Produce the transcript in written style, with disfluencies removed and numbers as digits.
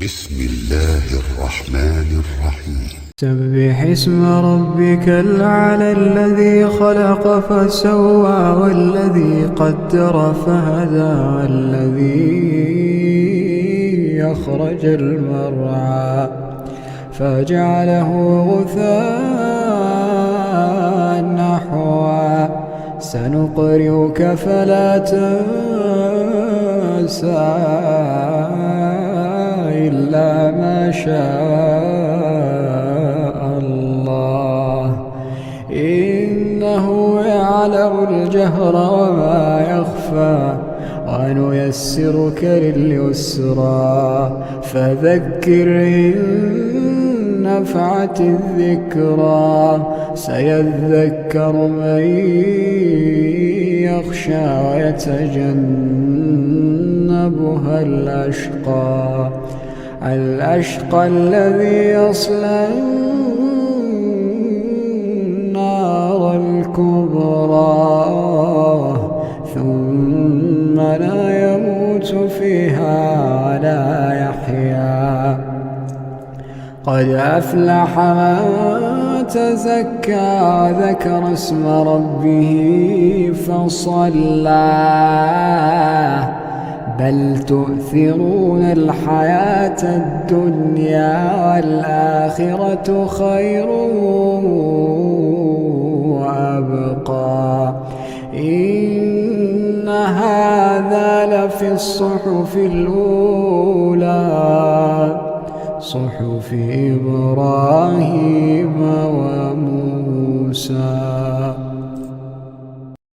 بسم الله الرحمن الرحيم. سبح اسم ربك الأعلى الذي خلق فسوى والذي قدر فهدى والذي أخرج المرعى فجعله غثاء نحوا سنقرئك فلا تنسى إلا ما شاء الله إنه يعلم الجهر وما يخفى ونيسرك لليسرى فذكر إن نفعت الذكرى سيذكر من يخشى ويتجنبها الأشقى الذي يصلى النار الكبرى ثم لا يموت فيها ولا يحيا قد أفلح من تزكى وذكر اسم ربه فصلى بل تؤثرون الحياة الدنيا والآخرة خير وأبقى إن هذا لفي الصحف الأولى صحف إبراهيم وموسى.